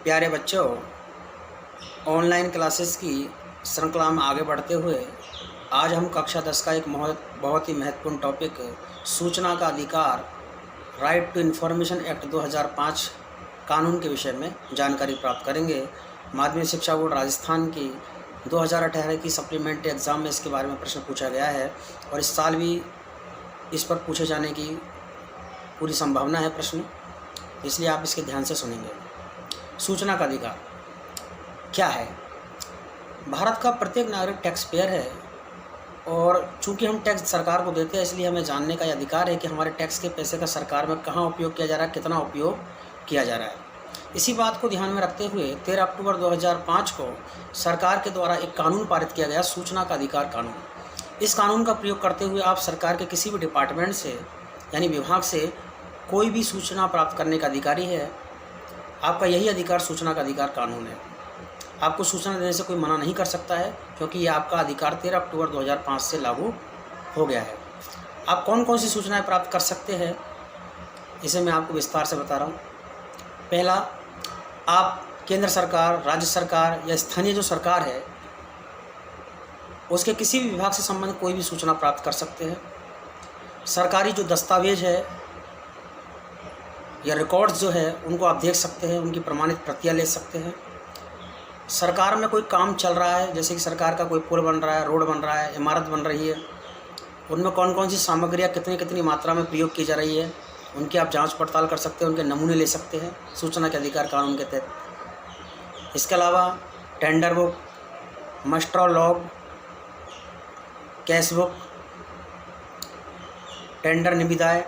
प्यारे बच्चों, online classes की श्रृंखला में आगे बढ़ते हुए आज हम कक्षा 10 का एक बहुत ही महत्वपूर्ण टॉपिक सूचना का अधिकार राइट टू इन्फॉर्मेशन एक्ट 2005 कानून के विषय में जानकारी प्राप्त करेंगे। माध्यमिक शिक्षा बोर्ड राजस्थान की 2018 की सप्लीमेंट्री एग्ज़ाम में इसके बारे में प्रश्न पूछा गया है और इस साल भी इस पर पूछे जाने की पूरी संभावना है प्रश्न, इसलिए आप इसके ध्यान से सुनेंगे। सूचना का अधिकार क्या है? भारत का प्रत्येक नागरिक टैक्स पेयर है और चूंकि हम टैक्स सरकार को देते हैं, इसलिए हमें जानने का यह अधिकार है कि हमारे टैक्स के पैसे का सरकार में कहाँ उपयोग किया जा रहा है, कितना उपयोग किया जा रहा है। इसी बात को ध्यान में रखते हुए 13 अक्टूबर 2005 को सरकार के द्वारा एक कानून पारित किया गया, सूचना का अधिकार कानून। इस कानून का प्रयोग करते हुए आप सरकार के किसी भी डिपार्टमेंट से यानी विभाग से कोई भी सूचना प्राप्त करने का अधिकारी है। आपका यही अधिकार सूचना का अधिकार कानून है। आपको सूचना देने से कोई मना नहीं कर सकता है, क्योंकि ये आपका अधिकार 13 अक्टूबर 2005 से लागू हो गया है। आप कौन कौन सी सूचनाएं प्राप्त कर सकते हैं, इसे मैं आपको विस्तार से बता रहा हूँ। पहला, आप केंद्र सरकार, राज्य सरकार या स्थानीय जो सरकार है उसके किसी भी विभाग से संबंधित कोई भी सूचना प्राप्त कर सकते हैं। सरकारी जो दस्तावेज है या रिकॉर्ड्स जो है उनको आप देख सकते हैं, उनकी प्रमाणित प्रतियां ले सकते हैं। सरकार में कोई काम चल रहा है, जैसे कि सरकार का कोई पुल बन रहा है, रोड बन रहा है, इमारत बन रही है, उनमें कौन कौन सी सामग्रियाँ कितनी कितनी मात्रा में प्रयोग की जा रही है, उनकी आप जांच पड़ताल कर सकते हैं, उनके नमूने ले सकते हैं सूचना के अधिकार कानून के तहत। इसके अलावा tender book, muster log, cash book, tender निविदाएँ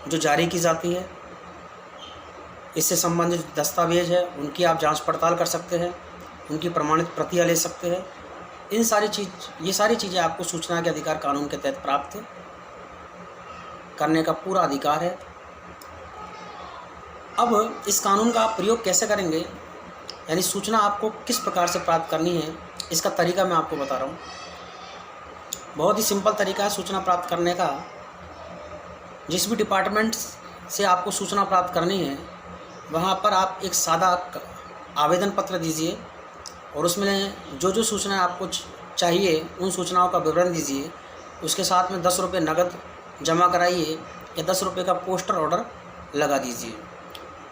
जो जारी की जाती है, इससे संबंधित दस्तावेज है उनकी आप जांच पड़ताल कर सकते हैं, उनकी प्रमाणित प्रतियां ले सकते हैं। ये सारी चीज़ें आपको सूचना के अधिकार कानून के तहत प्राप्त करने का पूरा अधिकार है। अब इस कानून का आप प्रयोग कैसे करेंगे, यानी सूचना आपको किस प्रकार से प्राप्त करनी है, इसका तरीका मैं आपको बता रहा हूँ। बहुत ही सिंपल तरीका है सूचना प्राप्त करने का। जिस भी डिपार्टमेंट से आपको सूचना प्राप्त करनी है वहाँ पर आप एक सादा आवेदन पत्र दीजिए और उसमें जो जो सूचनाएं आपको चाहिए उन सूचनाओं का विवरण दीजिए। उसके साथ में 10 रुपये नकद जमा कराइए या 10 रुपये का पोस्टर ऑर्डर लगा दीजिए।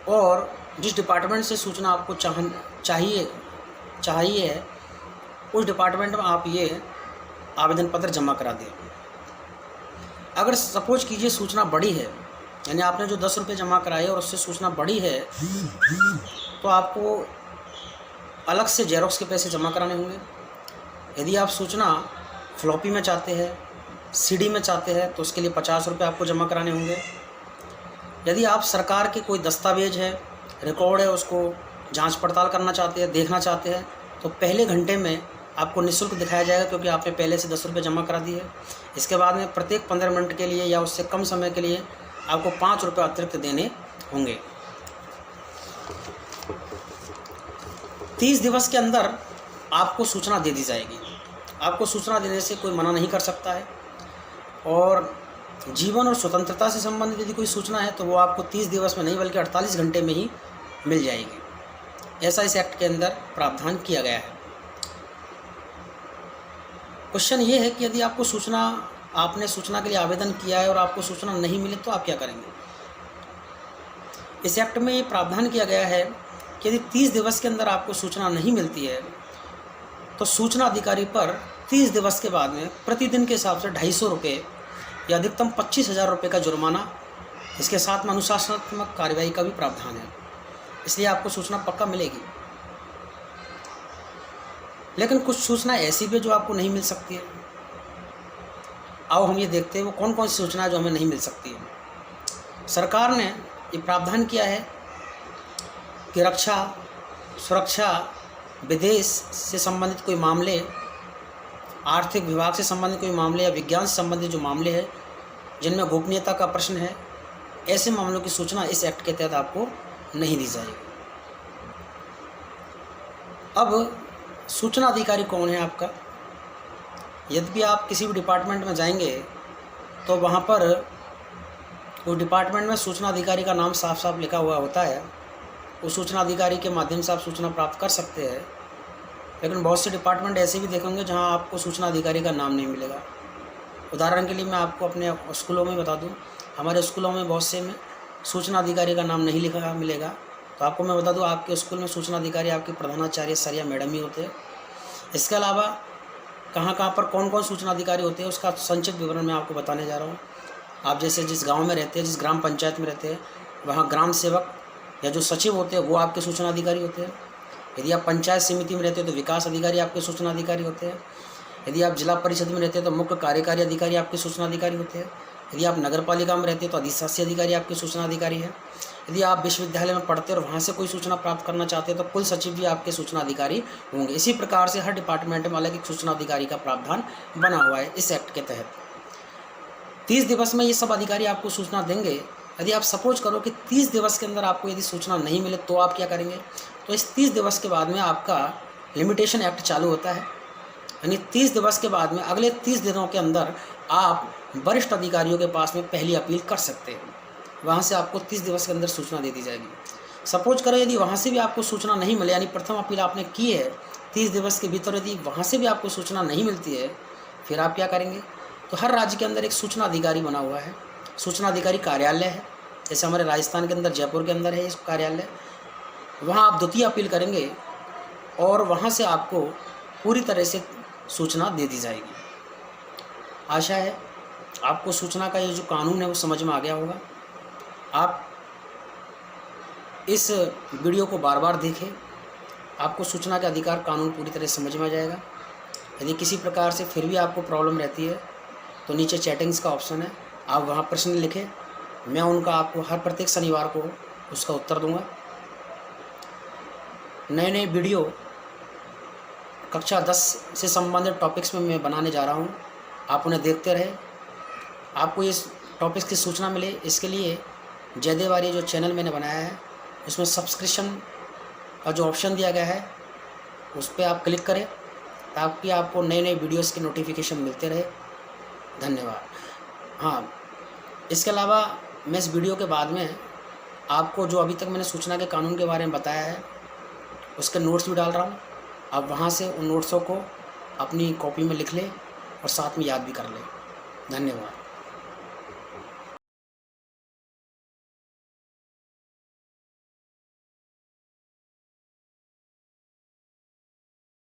और जिस डिपार्टमेंट से सूचना आपको चाहिए है उस डिपार्टमेंट में आप ये आवेदन पत्र जमा करा दें। अगर सपोज कीजिए सूचना बड़ी है, यानी आपने जो 10 रुपये जमा कराए और उससे सूचना बड़ी है, तो आपको अलग से जेरोक्स के पैसे जमा कराने होंगे। यदि आप सूचना फ्लॉपी में चाहते हैं, सीडी में चाहते हैं, तो उसके लिए 50 रुपये आपको जमा कराने होंगे। यदि आप सरकार के कोई दस्तावेज है, रिकॉर्ड है, उसको जांच पड़ताल करना चाहते हैं, देखना चाहते हैं, तो पहले घंटे में आपको निःशुल्क दिखाया जाएगा, क्योंकि आपने पहले से 10 रुपये जमा करा दिए है। इसके बाद में प्रत्येक 15 मिनट के लिए या उससे कम समय के लिए आपको 5 रुपये अतिरिक्त देने होंगे। 30 दिवस के अंदर आपको सूचना दे दी जाएगी। आपको सूचना देने से कोई मना नहीं कर सकता है। और जीवन और स्वतंत्रता से संबंधित यदि कोई सूचना है तो वो आपको 30 दिवस में नहीं बल्कि 48 घंटे में ही मिल जाएगी। ऐसा इस एक्ट के अंदर प्रावधान किया गया है। क्वेश्चन ये है कि यदि आपको आपने सूचना के लिए आवेदन किया है और आपको सूचना नहीं मिले तो आप क्या करेंगे। इस एक्ट में ये प्रावधान किया गया है कि यदि 30 दिवस के अंदर आपको सूचना नहीं मिलती है तो सूचना अधिकारी पर 30 दिवस के बाद में प्रतिदिन के हिसाब से 250 रुपये या अधिकतम 25,000 रुपये का जुर्माना, इसके साथ में अनुशासनात्मक कार्रवाई का भी प्रावधान है। इसलिए आपको सूचना पक्का मिलेगी। लेकिन कुछ सूचना ऐसी भी जो आपको नहीं मिल सकती है। आओ हम ये देखते हैं वो कौन कौन सी सूचना है जो हमें नहीं मिल सकती है। सरकार ने ये प्रावधान किया है कि रक्षा, सुरक्षा, विदेश से संबंधित कोई मामले, आर्थिक विभाग से संबंधित कोई मामले या विज्ञान से संबंधित जो मामले हैं जिनमें गोपनीयता का प्रश्न है, ऐसे मामलों की सूचना इस एक्ट के तहत आपको नहीं दी जाएगी। अब सूचना अधिकारी कौन है आपका? यदि भी आप किसी भी डिपार्टमेंट में जाएंगे तो वहाँ पर उस डिपार्टमेंट में सूचना अधिकारी का नाम साफ साफ लिखा हुआ होता है। उस सूचना अधिकारी के माध्यम से आप सूचना प्राप्त कर सकते हैं। लेकिन बहुत से डिपार्टमेंट ऐसे भी देखेंगे जहां आपको सूचना अधिकारी का नाम नहीं मिलेगा। उदाहरण के लिए मैं आपको अपने स्कूलों में बता दूं, हमारे स्कूलों में बहुत से में सूचना अधिकारी का नाम नहीं लिखा मिलेगा। तो आपको मैं बता दूं, आपके स्कूल में सूचना अधिकारी आपके प्रधानाचार्य सर या मैडम ही होते हैं। इसके अलावा कहाँ कहाँ पर कौन कौन सूचना अधिकारी होते हैं उसका संक्षिप्त विवरण मैं आपको बताने जा रहा हूँ। आप जैसे जिस गांव में रहते हैं, जिस ग्राम पंचायत में रहते हैं, वहाँ ग्राम सेवक या जो सचिव होते हैं वो आपके सूचना अधिकारी होते हैं। यदि आप पंचायत समिति में रहते हैं तो विकास अधिकारी आपके सूचना अधिकारी होते हैं। यदि आप जिला परिषद में रहते हैं तो मुख्य कार्यकारी अधिकारी आपके सूचना अधिकारी होते हैं। यदि आप नगर पालिका में रहते हैं तो अधिशासी अधिकारी आपके सूचना अधिकारी हैं। यदि आप विश्वविद्यालय में पढ़ते हैं और वहाँ से कोई सूचना प्राप्त करना चाहते हैं तो कुल सचिव भी आपके सूचना अधिकारी होंगे। इसी प्रकार से हर डिपार्टमेंट में अलग एक सूचना अधिकारी का प्रावधान बना हुआ है इस एक्ट के तहत। 30 दिवस में ये सब अधिकारी आपको सूचना देंगे। यदि आप सपोज करो कि 30 दिवस के अंदर आपको यदि सूचना नहीं मिले तो आप क्या करेंगे? तो इस 30 दिवस के बाद में आपका लिमिटेशन एक्ट चालू होता है। यानी 30 दिवस के बाद में अगले 30 दिनों के अंदर आप वरिष्ठ अधिकारियों के पास में पहली अपील कर सकते हैं। वहाँ से आपको 30 दिवस के अंदर सूचना दे दी जाएगी। सपोज करो यदि वहाँ से भी आपको सूचना नहीं मिले, यानी प्रथम अपील आपने की है, 30 दिवस के भीतर यदि वहाँ से भी आपको सूचना नहीं मिलती है, फिर आप क्या करेंगे? तो हर राज्य के अंदर एक सूचना अधिकारी बना हुआ है, सूचना अधिकारी कार्यालय है। जैसे हमारे राजस्थान के अंदर जयपुर के अंदर है इस कार्यालय, वहाँ आप द्वितीय अपील करेंगे और वहाँ से आपको पूरी तरह से सूचना दे दी जाएगी। आशा है आपको सूचना का ये जो कानून है वो समझ में आ गया होगा। आप इस वीडियो को बार बार देखें, आपको सूचना के अधिकार कानून पूरी तरह समझ में आ जाएगा। यदि किसी प्रकार से फिर भी आपको प्रॉब्लम रहती है तो नीचे चैटिंग्स का ऑप्शन है, आप वहाँ प्रश्न लिखें, मैं उनका आपको हर प्रत्येक शनिवार को उसका उत्तर दूंगा। नए नए वीडियो कक्षा 10 से संबंधित टॉपिक्स में मैं बनाने जा रहा हूँ, आप उन्हें देखते रहे। आपको इस टॉपिक्स की सूचना मिले इसके लिए जयदेव आर्य जो चैनल मैंने बनाया है उसमें सब्सक्रिप्शन का जो ऑप्शन दिया गया है उस पर आप क्लिक करें ताकि आपको नए नए वीडियोस के नोटिफिकेशन मिलते रहे। धन्यवाद। हाँ, इसके अलावा मैं इस वीडियो के बाद में आपको जो अभी तक मैंने सूचना के कानून के बारे में बताया है उसके नोट्स भी डाल रहा हूँ। आप वहाँ से उन नोट्सों को अपनी कॉपी में लिख लें और साथ में याद भी कर लें। धन्यवाद।